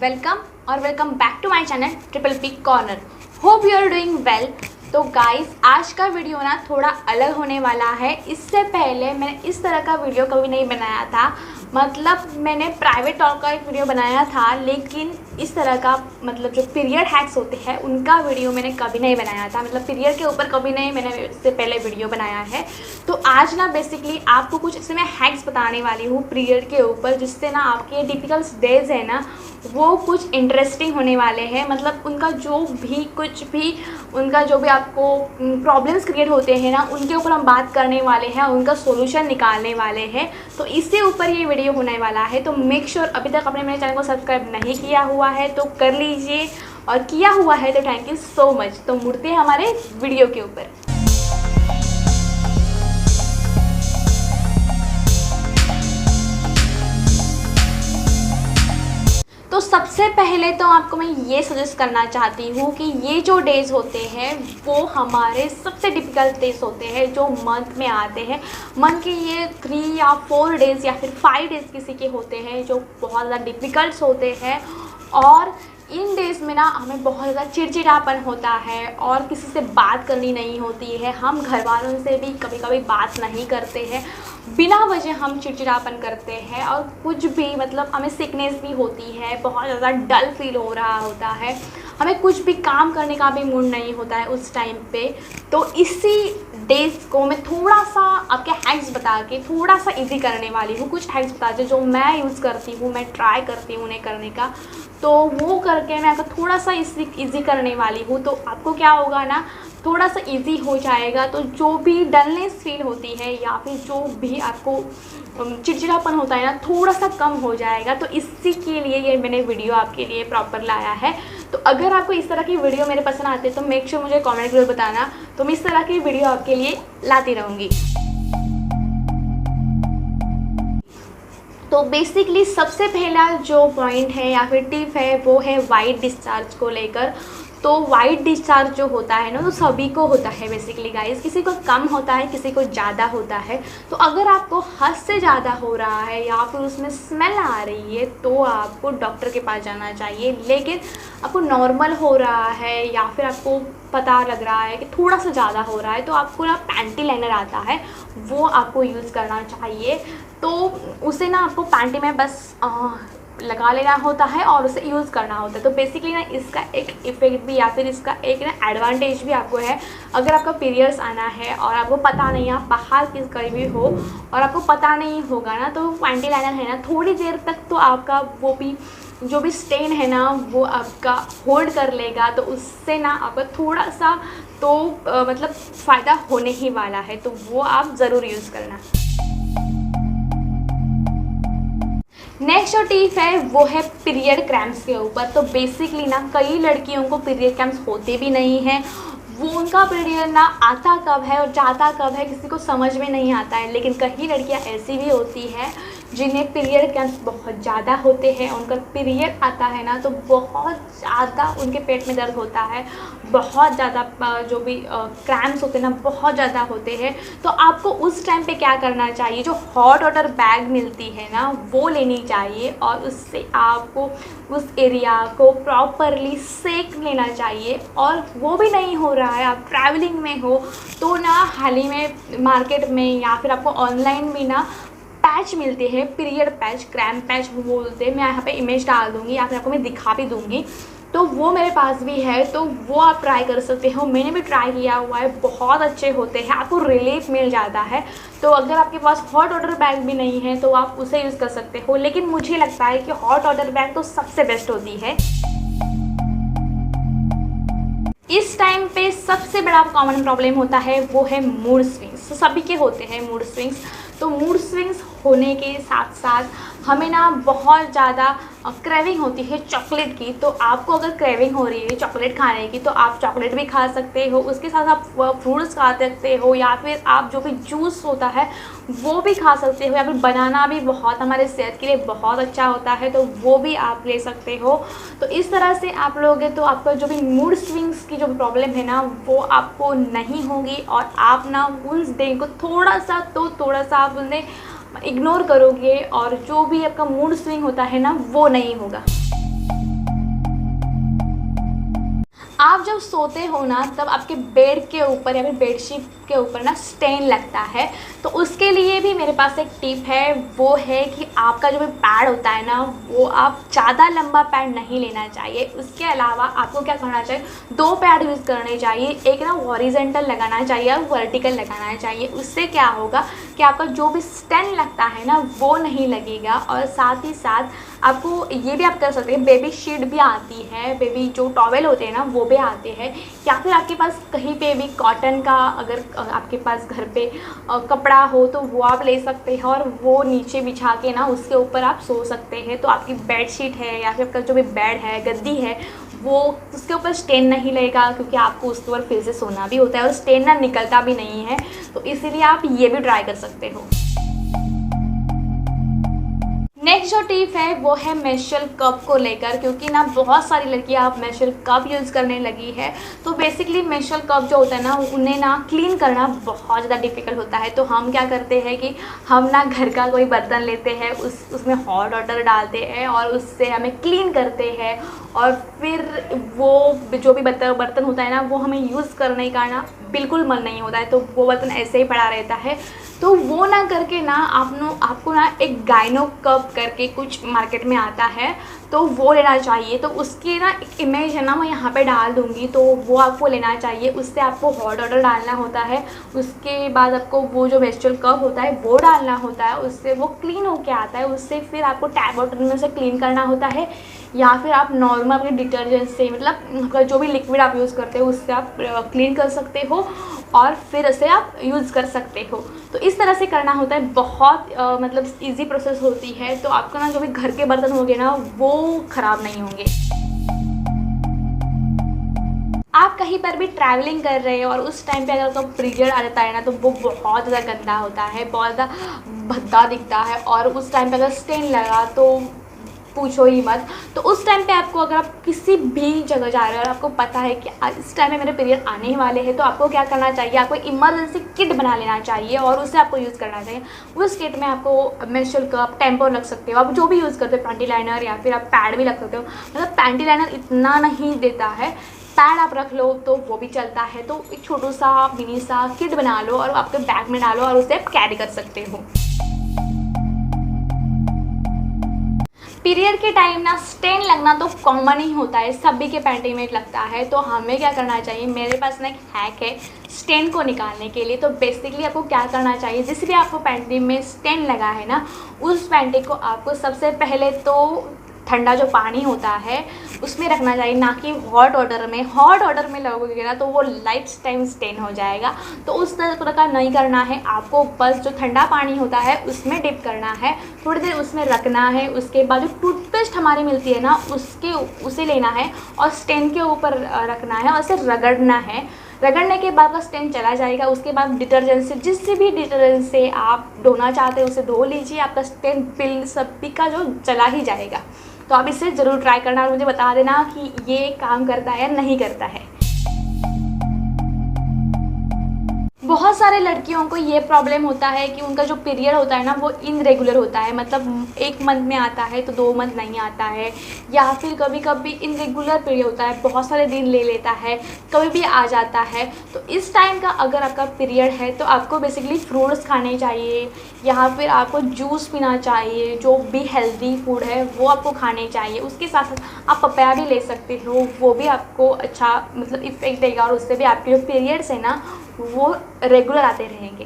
Welcome और welcome back to my channel triple P corner. Hope you are doing well. तो guys, आज का video ना थोड़ा अलग होने वाला है। इससे पहले मैंने इस तरह का वीडियो कभी नहीं बनाया था। मतलब मैंने प्राइवेट टॉक का एक वीडियो बनाया था, लेकिन इस तरह का मतलब जो पीरियड हैक्स होते हैं उनका वीडियो मैंने कभी नहीं बनाया था। मतलब पीरियड के ऊपर कभी नहीं मैंने इससे पहले वीडियो बनाया है। तो आज ना बेसिकली आपको कुछ इसमें मैं हैक्स बताने वाली हूँ पीरियड के ऊपर, जिससे ना आपके टिपिकल डेज है ना वो कुछ इंटरेस्टिंग होने वाले हैं। मतलब उनका जो भी कुछ भी उनका जो भी आपको प्रॉब्लम्स क्रिएट होते हैं ना, उनके ऊपर हम बात करने वाले हैं, उनका सॉल्यूशन निकालने वाले हैं। तो इससे ऊपर ये वीडियो होने वाला है। तो मेक श्योर अभी तक आपने मेरे चैनल को सब्सक्राइब नहीं किया हुआ है तो कर लीजिए, और किया हुआ है तो थैंक यू सो मच। तो मुड़ते हैं हमारे वीडियो के ऊपर। तो सबसे पहले तो आपको मैं ये सजेस्ट करना चाहती हूँ कि ये जो डेज़ होते हैं वो हमारे सबसे डिफ़िकल्ट डेज़ होते हैं जो मंथ में आते हैं। मंथ के ये 3 या 4 डेज़ या फिर 5 डेज़ किसी के होते हैं जो बहुत ज़्यादा डिफ़िकल्ट होते हैं। और इन डेज़ में ना हमें बहुत ज़्यादा चिड़चिड़ापन होता है और किसी से बात करनी नहीं होती है। हम घर वालों से भी कभी कभी बात नहीं करते हैं, बिना वजह हम चिड़चिड़ापन करते हैं। और कुछ भी मतलब हमें सिकनेस भी होती है, बहुत ज़्यादा डल फील हो रहा होता है, हमें कुछ भी काम करने का भी मूड नहीं होता है उस टाइम पे। तो इसी डेज़ को मैं थोड़ा सा आपके हैक्स बता के थोड़ा सा इजी करने वाली हूँ। कुछ हैक्स बताते जो मैं यूज़ करती हूँ, मैं ट्राई करती हूँ उन्हें करने का, तो वो करके मैं आपको थोड़ा सा इजी करने वाली हूँ। तो आपको क्या होगा ना, थोड़ा सा इजी हो जाएगा। तो जो भी डलनेस फील होती है या फिर जो भी आपको चिड़चिड़ापन होता है ना, थोड़ा सा कम हो जाएगा। तो इसी के लिए ये मैंने वीडियो आपके लिए प्रॉपर लाया है। तो अगर आपको इस तरह की वीडियो मेरे पसंद आते हैं तो मेक श्योर मुझे कमेंट जरूर बताना, तो मैं इस तरह की वीडियो आपके लिए लाती रहूँगी। तो बेसिकली सबसे पहला जो पॉइंट है या फिर टिप है वो है वाइट डिस्चार्ज को लेकर। तो वाइट डिस्चार्ज जो होता है ना, तो सभी को होता है बेसिकली गाइस। किसी को कम होता है, किसी को ज़्यादा होता है। तो अगर आपको हद से ज़्यादा हो रहा है या फिर उसमें स्मेल आ रही है तो आपको डॉक्टर के पास जाना चाहिए। लेकिन आपको नॉर्मल हो रहा है या फिर आपको पता लग रहा है कि थोड़ा सा ज़्यादा हो रहा है, तो आपको ना पैंटी लाइनर आता है वो आपको यूज़ करना चाहिए। तो उसे ना आपको पैंटी में बस लगा लेना होता है और उसे यूज़ करना होता है। तो बेसिकली ना इसका एक इफ़ेक्ट भी या फिर इसका एक ना एडवांटेज भी आपको है। अगर आपका पीरियड्स आना है और आपको पता नहीं, आप बाहर किस कहीं भी हो और आपको पता नहीं होगा ना, तो पैंटी लाइनर है ना थोड़ी देर तक तो आपका वो भी जो भी स्टेन है ना वो आपका होल्ड कर लेगा। तो उससे ना आपका थोड़ा सा तो मतलब फ़ायदा होने ही वाला है। तो वो आप ज़रूर यूज़ करना। नेक्स्ट जो टिप है वो है पीरियड क्रैम्प्स के ऊपर। तो बेसिकली ना कई लड़कियों को पीरियड क्रैम्प्स होते भी नहीं हैं। वो उनका पीरियड ना आता कब है और जाता कब है किसी को समझ में नहीं आता है। लेकिन कई लड़कियां ऐसी भी होती हैं जिन्हें पीरियड क्रैम्प्स बहुत ज़्यादा होते हैं। उनका पीरियड आता है ना तो बहुत ज़्यादा उनके पेट में दर्द होता है, बहुत ज़्यादा जो भी क्रैम्प्स होते हैं ना बहुत ज़्यादा होते हैं। तो आपको उस टाइम पे क्या करना चाहिए, जो हॉट वाटर बैग मिलती है ना वो लेनी चाहिए और उससे आपको उस एरिया को प्रॉपरली सेक लेना चाहिए। और वो भी नहीं हो रहा है, आप ट्रैवलिंग में हो तो ना हाल ही में मार्केट में या फिर आपको ऑनलाइन भी ना पैच मिलते हैं, पीरियड पैच, क्रैम्प पैच बोलते हैं। मैं यहाँ पे इमेज डाल दूँगी या फिर आपको मैं दिखा भी दूँगी। तो वो मेरे पास भी है, तो वो आप ट्राई कर सकते हो। मैंने भी ट्राई किया हुआ है, बहुत अच्छे होते हैं, आपको रिलीफ मिल जाता है। तो अगर आपके पास हॉट वाटर बैग भी नहीं है तो आप उसे यूज़ कर सकते हो। लेकिन मुझे लगता है कि हॉट वाटर बैग तो सबसे बेस्ट होती है। इस टाइम पे सबसे बड़ा कॉमन प्रॉब्लम होता है वो है मूड स्विंग्स। तो सभी के होते हैं मूड स्विंग्स। तो मूड स्विंग्स होने के साथ साथ हमें ना बहुत ज़्यादा क्रेविंग होती है चॉकलेट की। तो आपको अगर क्रेविंग हो रही है चॉकलेट खाने की तो आप चॉकलेट भी खा सकते हो, उसके साथ आप फ्रूट्स खा सकते हो, या फिर आप जो भी जूस होता है वो भी खा सकते हो, या फिर बनाना भी बहुत हमारे सेहत के लिए बहुत अच्छा होता है तो वो भी आप ले सकते हो। तो इस तरह से आप लोगे तो आपका जो भी मूड स्विंग्स की जो प्रॉब्लम है ना वो आपको नहीं होगी और आप ना उस डे को थोड़ा सा आप उन्हें इग्नोर करोगे और जो भी आपका मूड स्विंग होता है ना वो नहीं होगा। आप जब सोते हो ना तब आपके बेड के ऊपर या फिर बेडशीट के ऊपर ना स्टेन लगता है, तो उसके लिए भी मेरे पास एक टिप है। वो है कि आपका जो भी पैड होता है ना, वो आप ज़्यादा लंबा पैड नहीं लेना चाहिए। उसके अलावा आपको क्या करना चाहिए, 2 पैड यूज़ करने चाहिए। एक ना हॉरिजेंटल लगाना चाहिए और वर्टिकल लगाना चाहिए। उससे क्या होगा कि आपका जो भी स्टेन लगता है ना वो नहीं लगेगा। और साथ ही साथ आपको ये भी आप कर सकते हैं, बेबी शीट भी आती है, बेबी जो टॉवेल होते हैं ना वो भी आते हैं, या फिर आपके पास कहीं पे भी कॉटन का अगर आपके पास घर पे कपड़ा हो तो वो आप ले सकते हैं और वो नीचे बिछा के ना उसके ऊपर आप सो सकते हैं। तो आपकी बेड शीट है या फिर आपका जो भी बेड है, गद्दी है, वो उसके ऊपर स्टेन नहीं लगेगा, क्योंकि आपको उसके ऊपर फिर से सोना भी होता है और स्टेन ना निकलता भी नहीं है। तो इसीलिए आप ये भी ट्राई कर सकते हो। नेक्स्ट जो टिप है वो है मेंस्ट्रुअल कप को लेकर, क्योंकि ना बहुत सारी लड़कियां आप मेंस्ट्रुअल कप यूज़ करने लगी है। तो बेसिकली मेंस्ट्रुअल कप जो होता है ना उन्हें ना क्लीन करना बहुत ज़्यादा डिफ़िकल्ट होता है। तो हम क्या करते हैं कि हम ना घर का कोई बर्तन लेते हैं, उसमें हॉट वाटर डालते हैं और उससे हमें क्लीन करते हैं, और फिर वो जो भी बर्तन होता है ना वो हमें यूज़ करने का ना बिल्कुल मन नहीं होता है, तो वो बर्तन ऐसे ही पड़ा रहता है। तो वो ना करके ना आपको ना एक गाइनो कप करके कुछ मार्केट में आता है, तो वो लेना चाहिए। तो उसकी ना एक इमेज है ना मैं यहाँ पे डाल दूँगी, तो वो आपको लेना चाहिए। उससे आपको हॉट वाटर डालना होता है, उसके बाद आपको वो जो मेंस्ट्रुअल कप होता है वो डालना होता है, उससे वो क्लीन होके आता है। उससे फिर आपको टैप वाटर में से क्लीन करना होता है, या फिर आप नॉर्मल अपने डिटर्जेंट से, मतलब जो भी लिक्विड आप यूज़ करते हो उससे आप क्लीन कर सकते हो और फिर उसे आप यूज़ कर सकते हो। तो इस तरह से करना होता है। बहुत मतलब इजी प्रोसेस होती है। तो आपका ना जो भी घर के बर्तन होंगे ना वो ख़राब नहीं होंगे। आप कहीं पर भी ट्रैवलिंग कर रहे हो और उस टाइम पे अगर आपका पीरियड आ जाता है ना तो वो बहुत ज़्यादा गंदा होता है, बहुत ज़्यादा भद्दा दिखता है, और उस टाइम पे अगर स्टेन लगा तो पूछो ही मत। तो उस टाइम पे आपको, अगर आप किसी भी जगह जा रहे हो और आपको पता है कि इस टाइम में मेरे पीरियड आने ही वाले हैं, तो आपको क्या करना चाहिए, आपको इमरजेंसी किट बना लेना चाहिए और उसे आपको यूज़ करना चाहिए। उस किट में आपको मेंस्ट्रुअल कप, टेम्पर रख सकते हो, आप जो भी यूज़ करते हो, पैंटी लाइनर, या फिर आप पैड भी रख सकते हो। मतलब पैंटी लाइनर इतना नहीं देता है, पैड आप रख लो तो वो भी चलता है। तो एक छोटा सा मिनी सा किट बना लो और आपके बैग में डालो और उसे आप कैरी कर सकते हो। पीरियड के टाइम ना स्टेन लगना तो कॉमन ही होता है, सभी के पैंटी में लगता है। तो हमें क्या करना चाहिए, मेरे पास ना एक हैक है स्टेन को निकालने के लिए। तो बेसिकली आपको क्या करना चाहिए, जिस भी आपको पैंटी में स्टेन लगा है ना उस पैंटी को आपको सबसे पहले तो ठंडा जो पानी होता है उसमें रखना चाहिए, ना कि हॉट वाटर में। हॉट वाटर में लगोगे ना तो वो लाइफ टाइम स्टेन हो जाएगा। तो उस तरह का नहीं करना है, आपको बस जो ठंडा पानी होता है उसमें डिप करना है, थोड़ी देर उसमें रखना है। उसके बाद जो टूथपेस्ट हमारी मिलती है ना उसे लेना है और स्टेन के ऊपर रखना है और उसे रगड़ना है। रगड़ने के बाद का स्टेन चला जाएगा। उसके बाद डिटर्जेंट से, जिससे भी डिटर्जेंट से आप धोना चाहते हैं उसे धो लीजिए, आपका स्टेन बिल सभी का जो चला ही जाएगा। तो आप इसे ज़रूर ट्राई करना और मुझे बता देना कि ये काम करता है या नहीं करता है। बहुत सारे लड़कियों को ये प्रॉब्लम होता है कि उनका जो पीरियड होता है ना वो इनरेगुलर होता है, मतलब 1 मंथ में आता है तो 2 मंथ नहीं आता है, या फिर कभी कभी इनरेगुलर पीरियड होता है, बहुत सारे दिन ले लेता है, कभी भी आ जाता है। तो इस टाइम का अगर आपका पीरियड है तो आपको बेसिकली फ्रूट्स खाने चाहिए, या फिर आपको जूस पीना चाहिए, जो भी हेल्दी फूड है वो आपको खाने चाहिए। उसके साथ साथ आप पपाया भी ले सकते हो, वो भी आपको अच्छा मतलब इफेक्ट देगा और उससे भी आपके जो पीरियड्स है ना वो रेगुलर आते रहेंगे।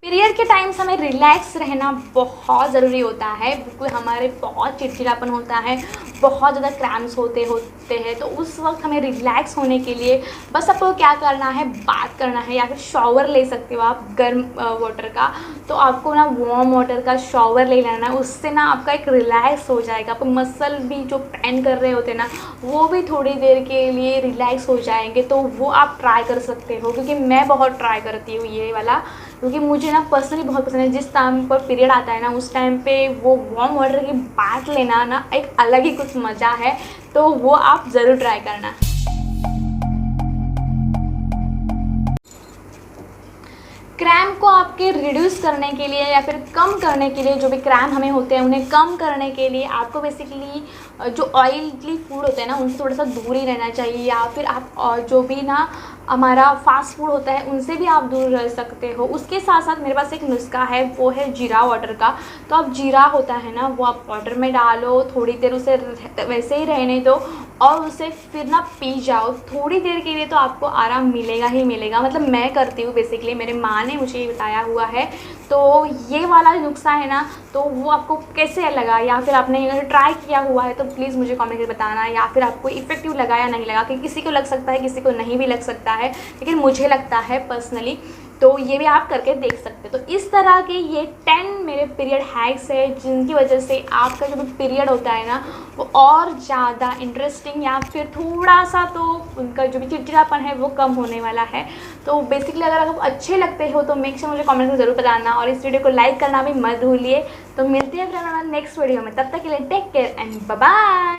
पीरियड के टाइम हमें रिलैक्स रहना बहुत ज़रूरी होता है, बिल्कुल हमारे बहुत चिड़चिड़ापन होता है, बहुत ज़्यादा क्रैम्प्स होते हैं। तो उस वक्त हमें रिलैक्स होने के लिए बस आपको क्या करना है, बात करना है, या फिर शॉवर ले सकते हो आप गर्म वाटर का। तो आपको ना वार्म वाटर का शॉवर ले लेना है, उससे ना आपका एक रिलैक्स हो जाएगा। आपको मसल भी जो पेन कर रहे होते हैं ना वो भी थोड़ी देर के लिए रिलैक्स हो जाएंगे। तो वो आप ट्राई कर सकते हो, क्योंकि मैं बहुत ट्राई करती हूँ ये वाला, क्योंकि मुझे ना पर्सनली बहुत पसंद है। जिस टाइम पर पीरियड आता है ना उस टाइम पे वो वार्म वाटर की बात लेना ना एक अलग ही कुछ मज़ा है। तो वो आप ज़रूर ट्राई करना। क्रैम्प को आपके रिड्यूस करने के लिए या फिर कम करने के लिए, जो भी क्रैम्प हमें होते हैं उन्हें कम करने के लिए आपको बेसिकली जो ऑयली फूड होते हैं ना उनसे थोड़ा सा दूर ही रहना चाहिए, या फिर आप जो भी ना हमारा फास्ट फूड होता है उनसे भी आप दूर रह सकते हो। उसके साथ साथ मेरे पास एक नुस्खा है, वो है जीरा वाटर का। तो आप जीरा होता है ना वो आप वाटर में डालो, थोड़ी देर उसे वैसे ही रहने दो और उसे फिर ना पी जाओ थोड़ी देर के लिए, तो आपको आराम मिलेगा ही मिलेगा। मतलब मैं करती हूँ बेसिकली, मेरे माँ ने मुझे ये बताया हुआ है। तो ये वाला नुस्खा है ना, तो वो आपको कैसे लगा, या फिर आपने अगर ट्राई किया हुआ है तो प्लीज़ मुझे कमेंट करके बताना, या फिर आपको इफ़ेक्टिव लगा या नहीं लगा। क्योंकि किसी को लग सकता है, किसी को नहीं भी लग सकता है, लेकिन मुझे लगता है पर्सनली। तो ये भी आप करके देख सकते हो। तो इस तरह के ये 10 मेरे पीरियड हैक्स है जिनकी वजह से आपका जो भी पीरियड होता है ना वो और ज़्यादा इंटरेस्टिंग या फिर थोड़ा सा तो उनका जो भी चिड़चिड़ापन है वो कम होने वाला है। तो बेसिकली अगर आपको अच्छे लगते हो तो मेक श्योर मुझे कमेंट में ज़रूर बताना, और इस वीडियो को लाइक करना भी मत भूलिए। तो मिलते हैं फिर हमारे नेक्स्ट वीडियो में, तब तक के लिए take care and bye bye.